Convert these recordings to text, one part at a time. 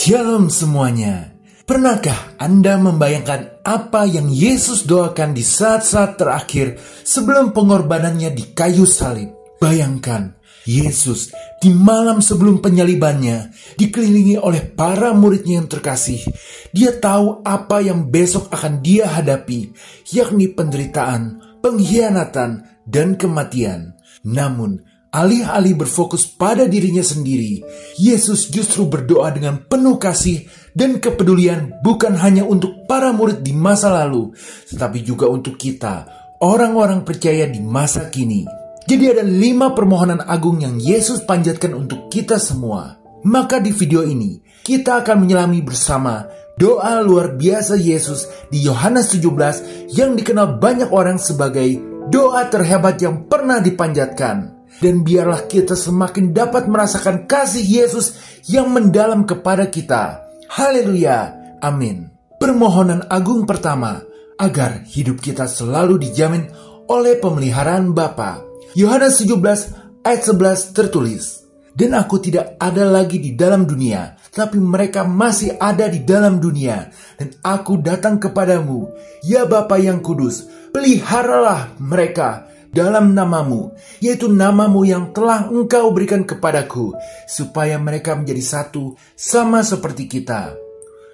Shalom semuanya. Pernahkah Anda membayangkan apa yang Yesus doakan di saat-saat terakhir sebelum pengorbanannya di kayu salib? Bayangkan, Yesus di malam sebelum penyalibannya dikelilingi oleh para muridnya yang terkasih. Dia tahu apa yang besok akan dia hadapi, yakni penderitaan, pengkhianatan, dan kematian. Namun, alih-alih berfokus pada dirinya sendiri, Yesus justru berdoa dengan penuh kasih dan kepedulian bukan hanya untuk para murid di masa lalu, tetapi juga untuk kita, orang-orang percaya di masa kini. Jadi ada 5 permohonan agung yang Yesus panjatkan untuk kita semua. Maka di video ini, kita akan menyelami bersama doa luar biasa Yesus di Yohanes 17 yang dikenal banyak orang sebagai doa terhebat yang pernah dipanjatkan. Dan biarlah kita semakin dapat merasakan kasih Yesus yang mendalam kepada kita. Haleluya, amin. Permohonan agung pertama, agar hidup kita selalu dijamin oleh pemeliharaan Bapa. Yohanes 17 ayat 11 tertulis, "Dan aku tidak ada lagi di dalam dunia, tapi mereka masih ada di dalam dunia. Dan aku datang kepadamu, ya Bapa yang kudus, peliharalah mereka dalam namamu, yaitu namamu yang telah engkau berikan kepadaku, supaya mereka menjadi satu sama seperti kita."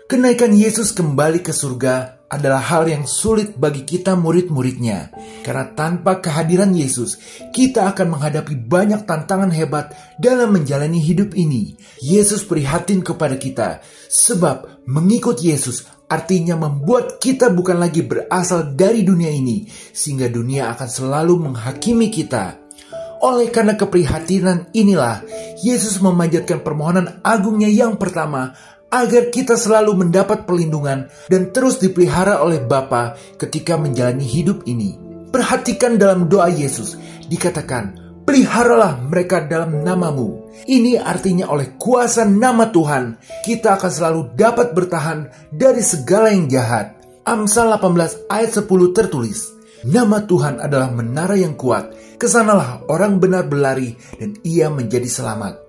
Kenaikan Yesus kembali ke surga adalah hal yang sulit bagi kita murid-muridnya, karena tanpa kehadiran Yesus, kita akan menghadapi banyak tantangan hebat dalam menjalani hidup ini. Yesus prihatin kepada kita, sebab mengikut Yesus artinya membuat kita bukan lagi berasal dari dunia ini, sehingga dunia akan selalu menghakimi kita. Oleh karena keprihatinan inilah, Yesus memanjatkan permohonan agungnya yang pertama, agar kita selalu mendapat perlindungan dan terus dipelihara oleh Bapa ketika menjalani hidup ini. Perhatikan dalam doa Yesus, dikatakan, "Peliharalah mereka dalam namamu." Ini artinya oleh kuasa nama Tuhan, kita akan selalu dapat bertahan dari segala yang jahat. Amsal 18 ayat 10 tertulis, "Nama Tuhan adalah menara yang kuat, kesanalah orang benar berlari dan ia menjadi selamat."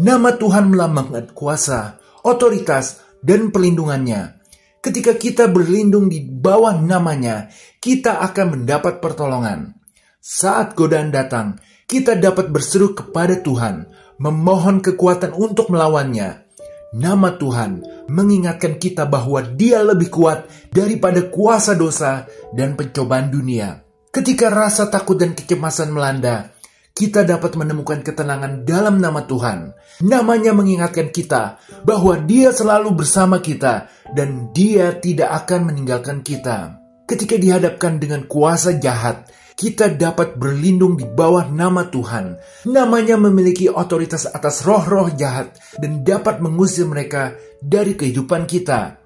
Nama Tuhan melambangkan kuasa, otoritas, dan perlindungannya. Ketika kita berlindung di bawah namanya, kita akan mendapat pertolongan. Saat godaan datang, kita dapat berseru kepada Tuhan, memohon kekuatan untuk melawannya. Nama Tuhan mengingatkan kita bahwa Dia lebih kuat daripada kuasa dosa dan pencobaan dunia. Ketika rasa takut dan kecemasan melanda, kita dapat menemukan ketenangan dalam nama Tuhan. Namanya mengingatkan kita bahwa Dia selalu bersama kita dan Dia tidak akan meninggalkan kita. Ketika dihadapkan dengan kuasa jahat, kita dapat berlindung di bawah nama Tuhan. Namanya memiliki otoritas atas roh-roh jahat dan dapat mengusir mereka dari kehidupan kita.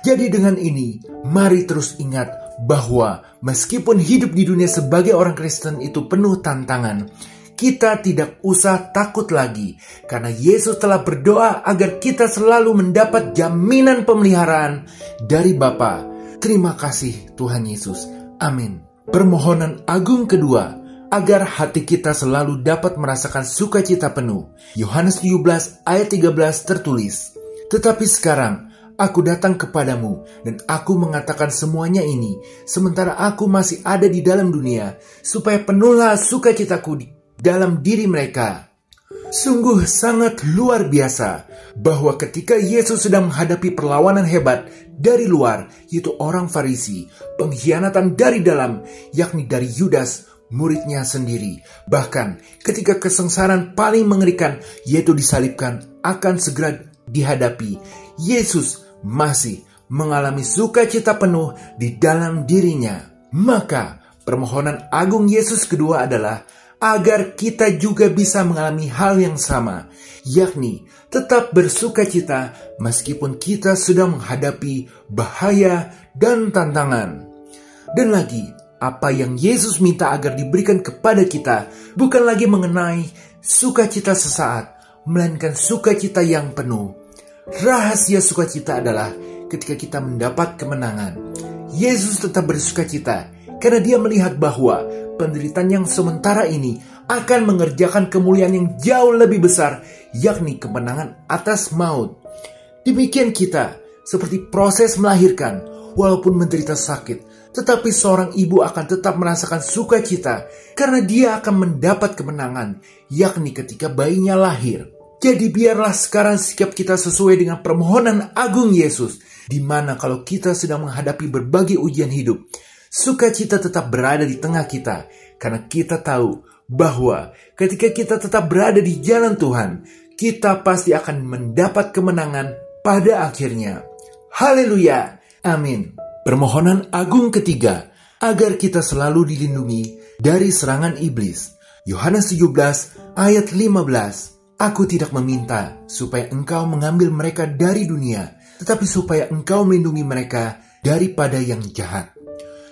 Jadi dengan ini, mari terus ingat bahwa meskipun hidup di dunia sebagai orang Kristen itu penuh tantangan, kita tidak usah takut lagi, karena Yesus telah berdoa agar kita selalu mendapat jaminan pemeliharaan dari Bapa. Terima kasih Tuhan Yesus. Amin. Permohonan agung kedua, agar hati kita selalu dapat merasakan sukacita penuh. Yohanes 17 ayat 13 tertulis, "Tetapi sekarang aku datang kepadamu, dan aku mengatakan semuanya ini, sementara aku masih ada di dalam dunia, supaya penuhlah sukacitaku di dalam diri mereka." Sungguh sangat luar biasa bahwa ketika Yesus sedang menghadapi perlawanan hebat dari luar, yaitu orang Farisi, pengkhianatan dari dalam, yakni dari Yudas, muridnya sendiri. Bahkan ketika kesengsaraan paling mengerikan, yaitu disalibkan, akan segera dihadapi, Yesus masih mengalami sukacita penuh di dalam dirinya. Maka permohonan agung Yesus kedua adalah agar kita juga bisa mengalami hal yang sama, yakni tetap bersukacita meskipun kita sedang menghadapi bahaya dan tantangan. Dan lagi, apa yang Yesus minta agar diberikan kepada kita bukan lagi mengenai sukacita sesaat, melainkan sukacita yang penuh. Rahasia sukacita adalah ketika kita mendapat kemenangan. Yesus tetap bersukacita karena Dia melihat bahwa penderitaan yang sementara ini akan mengerjakan kemuliaan yang jauh lebih besar, yakni kemenangan atas maut. Demikian kita, seperti proses melahirkan, walaupun menderita sakit, tetapi seorang ibu akan tetap merasakan sukacita karena dia akan mendapat kemenangan, yakni ketika bayinya lahir. Jadi biarlah sekarang sikap kita sesuai dengan permohonan agung Yesus, di mana kalau kita sedang menghadapi berbagai ujian hidup, sukacita tetap berada di tengah kita, karena kita tahu bahwa ketika kita tetap berada di jalan Tuhan, kita pasti akan mendapat kemenangan pada akhirnya. Haleluya, amin. Permohonan agung ketiga, agar kita selalu dilindungi dari serangan iblis. Yohanes 17 ayat 15. Aku tidak meminta supaya engkau mengambil mereka dari dunia, tetapi supaya engkau melindungi mereka daripada yang jahat.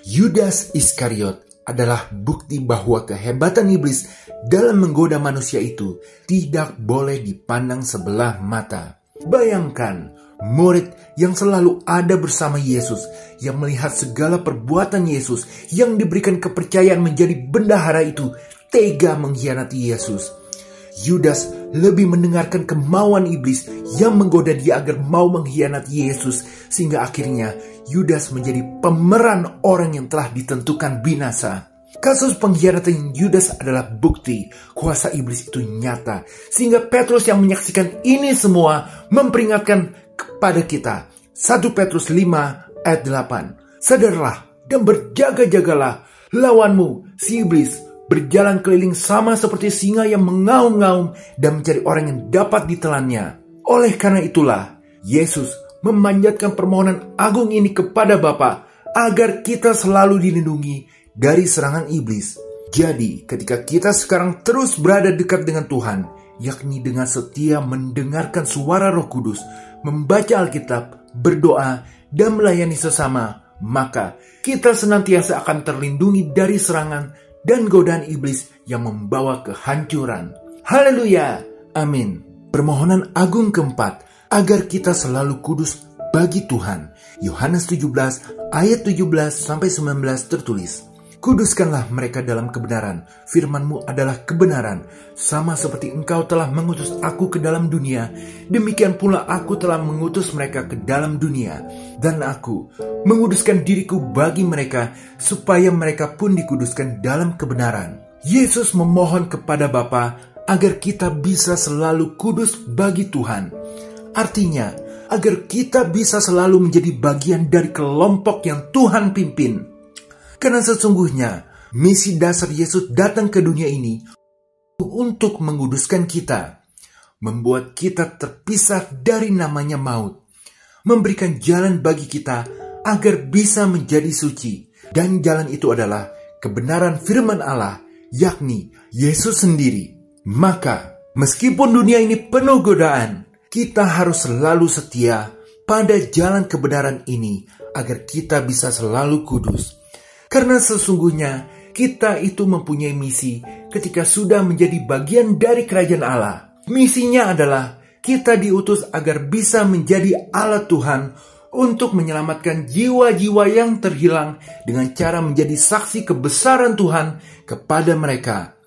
Yudas Iskariot adalah bukti bahwa kehebatan iblis dalam menggoda manusia itu tidak boleh dipandang sebelah mata. Bayangkan, murid yang selalu ada bersama Yesus, yang melihat segala perbuatan Yesus, yang diberikan kepercayaan menjadi bendahara itu, tega mengkhianati Yesus. Yudas lebih mendengarkan kemauan iblis yang menggoda dia agar mau mengkhianati Yesus, sehingga akhirnya Yudas menjadi pemeran orang yang telah ditentukan binasa. Kasus pengkhianatan Yudas adalah bukti kuasa iblis itu nyata, sehingga Petrus yang menyaksikan ini semua memperingatkan kepada kita. 1 Petrus 5 ayat 8. Sadarlah dan berjaga-jagalah, lawanmu si iblis berjalan keliling sama seperti singa yang mengaum-ngaum dan mencari orang yang dapat ditelannya. Oleh karena itulah, Yesus memanjatkan permohonan agung ini kepada Bapa agar kita selalu dilindungi dari serangan iblis. Jadi, ketika kita sekarang terus berada dekat dengan Tuhan, yakni dengan setia mendengarkan suara Roh Kudus, membaca Alkitab, berdoa, dan melayani sesama, maka kita senantiasa akan terlindungi dari serangan dan godaan iblis yang membawa kehancuran. Haleluya, amin. Permohonan agung keempat, agar kita selalu kudus bagi Tuhan. Yohanes 17 ayat 17-19 tertulis, Kuduskanlah mereka dalam kebenaran, firman-Mu adalah kebenaran. Sama seperti Engkau telah mengutus aku ke dalam dunia, demikian pula aku telah mengutus mereka ke dalam dunia. Dan aku menguduskan diriku bagi mereka, supaya mereka pun dikuduskan dalam kebenaran. Yesus memohon kepada Bapa agar kita bisa selalu kudus bagi Tuhan. Artinya, agar kita bisa selalu menjadi bagian dari kelompok yang Tuhan pimpin. Karena sesungguhnya misi dasar Yesus datang ke dunia ini untuk menguduskan kita, membuat kita terpisah dari namanya maut, memberikan jalan bagi kita agar bisa menjadi suci. Dan jalan itu adalah kebenaran firman Allah, yakni Yesus sendiri. Maka, meskipun dunia ini penuh godaan, kita harus selalu setia pada jalan kebenaran ini agar kita bisa selalu kudus. Karena sesungguhnya kita itu mempunyai misi ketika sudah menjadi bagian dari kerajaan Allah. Misinya adalah kita diutus agar bisa menjadi alat Tuhan untuk menyelamatkan jiwa-jiwa yang terhilang dengan cara menjadi saksi kebesaran Tuhan kepada mereka.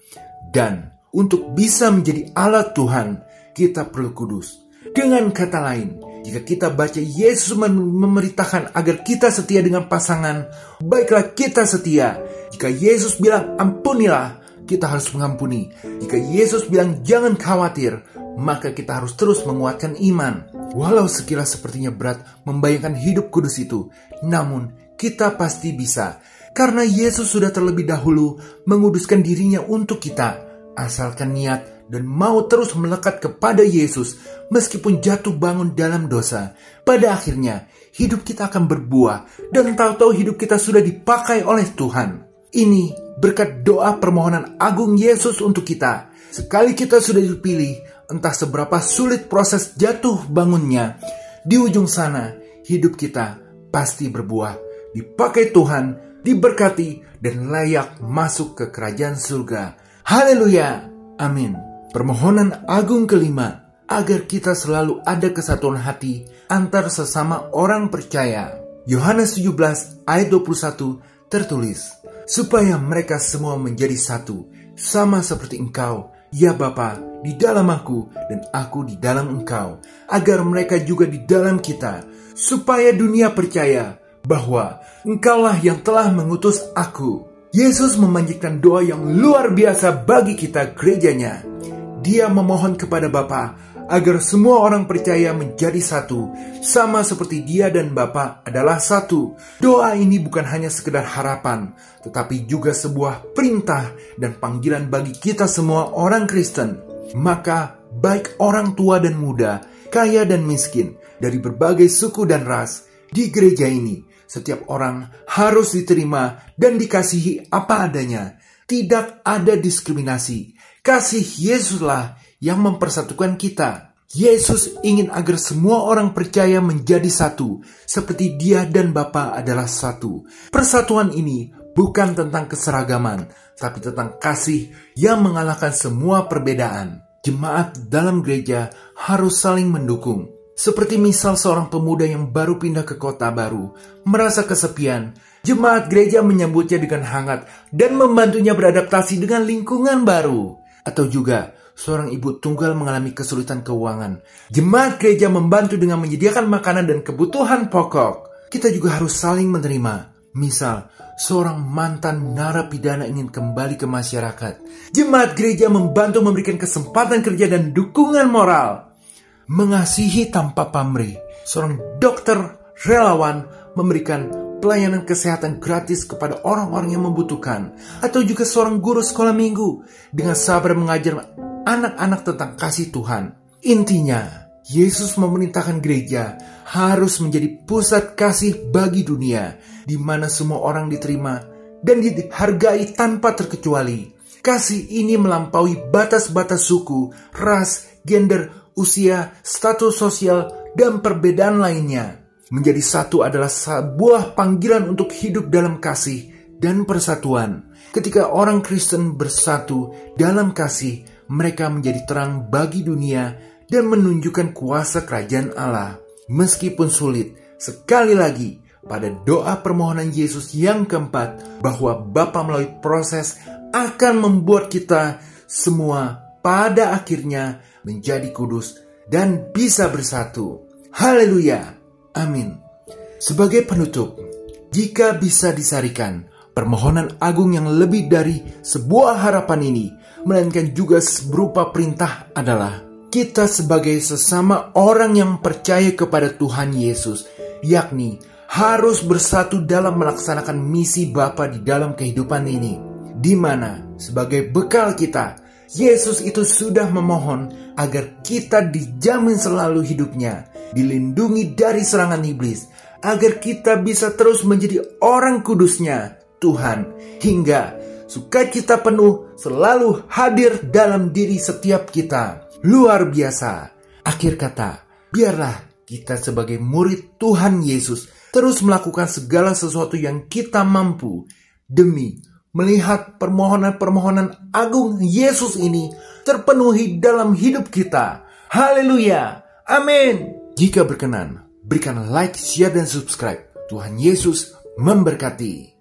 Dan untuk bisa menjadi alat Tuhan, kita perlu kudus. Dengan kata lain, jika kita baca Yesus memerintahkan agar kita setia dengan pasangan, baiklah kita setia. Jika Yesus bilang ampunilah, kita harus mengampuni. Jika Yesus bilang jangan khawatir, maka kita harus terus menguatkan iman. Walau sekilas sepertinya berat membayangkan hidup kudus itu, namun kita pasti bisa. Karena Yesus sudah terlebih dahulu menguduskan dirinya untuk kita. Asalkan niat dan mau terus melekat kepada Yesus meskipun jatuh bangun dalam dosa. Pada akhirnya hidup kita akan berbuah dan tahu-tahu hidup kita sudah dipakai oleh Tuhan. Ini berkat doa permohonan agung Yesus untuk kita. Sekali kita sudah dipilih, entah seberapa sulit proses jatuh bangunnya, di ujung sana hidup kita pasti berbuah, dipakai Tuhan, diberkati, dan layak masuk ke kerajaan surga. Haleluya, amin. Permohonan agung kelima, agar kita selalu ada kesatuan hati antar sesama orang percaya. Yohanes 17 ayat 21 tertulis, supaya mereka semua menjadi satu, sama seperti Engkau, Ya Bapa, di dalam aku dan aku di dalam Engkau, agar mereka juga di dalam kita, supaya dunia percaya bahwa Engkaulah yang telah mengutus aku. Yesus memanjatkan doa yang luar biasa bagi kita gerejanya. Dia memohon kepada Bapa agar semua orang percaya menjadi satu, sama seperti Dia dan Bapa adalah satu. Doa ini bukan hanya sekedar harapan, tetapi juga sebuah perintah dan panggilan bagi kita semua orang Kristen. Maka baik orang tua dan muda, kaya dan miskin, dari berbagai suku dan ras, di gereja ini setiap orang harus diterima dan dikasihi apa adanya. Tidak ada diskriminasi. Kasih Yesuslah yang mempersatukan kita. Yesus ingin agar semua orang percaya menjadi satu, seperti Dia dan Bapa adalah satu. Persatuan ini bukan tentang keseragaman, tapi tentang kasih yang mengalahkan semua perbedaan. Jemaat dalam gereja harus saling mendukung. Seperti misal seorang pemuda yang baru pindah ke kota baru, merasa kesepian, jemaat gereja menyambutnya dengan hangat dan membantunya beradaptasi dengan lingkungan baru. Atau juga seorang ibu tunggal mengalami kesulitan keuangan, jemaat gereja membantu dengan menyediakan makanan dan kebutuhan pokok. Kita juga harus saling menerima. Misal, seorang mantan narapidana ingin kembali ke masyarakat, jemaat gereja membantu memberikan kesempatan kerja dan dukungan moral. Mengasihi tanpa pamrih, seorang dokter relawan memberikan pelayanan kesehatan gratis kepada orang-orang yang membutuhkan. Atau juga seorang guru sekolah minggu dengan sabar mengajar anak-anak tentang kasih Tuhan. Intinya, Yesus memerintahkan gereja harus menjadi pusat kasih bagi dunia, di mana semua orang diterima dan dihargai tanpa terkecuali. Kasih ini melampaui batas-batas suku, ras, gender, usia, status sosial, dan perbedaan lainnya. Menjadi satu adalah sebuah panggilan untuk hidup dalam kasih dan persatuan. Ketika orang Kristen bersatu dalam kasih, mereka menjadi terang bagi dunia dan menunjukkan kuasa kerajaan Allah. Meskipun sulit, sekali lagi, pada doa permohonan Yesus yang keempat, bahwa Bapa melalui proses akan membuat kita semua pada akhirnya menjadi kudus dan bisa bersatu. Haleluya. Amin. Sebagai penutup, jika bisa disarikan, permohonan agung yang lebih dari sebuah harapan ini, melainkan juga berupa perintah adalah kita sebagai sesama orang yang percaya kepada Tuhan Yesus, yakni harus bersatu dalam melaksanakan misi Bapa di dalam kehidupan ini, di mana sebagai bekal kita, Yesus itu sudah memohon agar kita dijamin selalu hidupnya, dilindungi dari serangan iblis, agar kita bisa terus menjadi orang kudusnya Tuhan, hingga sukacita penuh selalu hadir dalam diri setiap kita. Luar biasa. Akhir kata, biarlah kita sebagai murid Tuhan Yesus terus melakukan segala sesuatu yang kita mampu demi melihat permohonan-permohonan agung Yesus ini terpenuhi dalam hidup kita. Haleluya. Amin. Jika berkenan, berikan like, share, dan subscribe. Tuhan Yesus memberkati.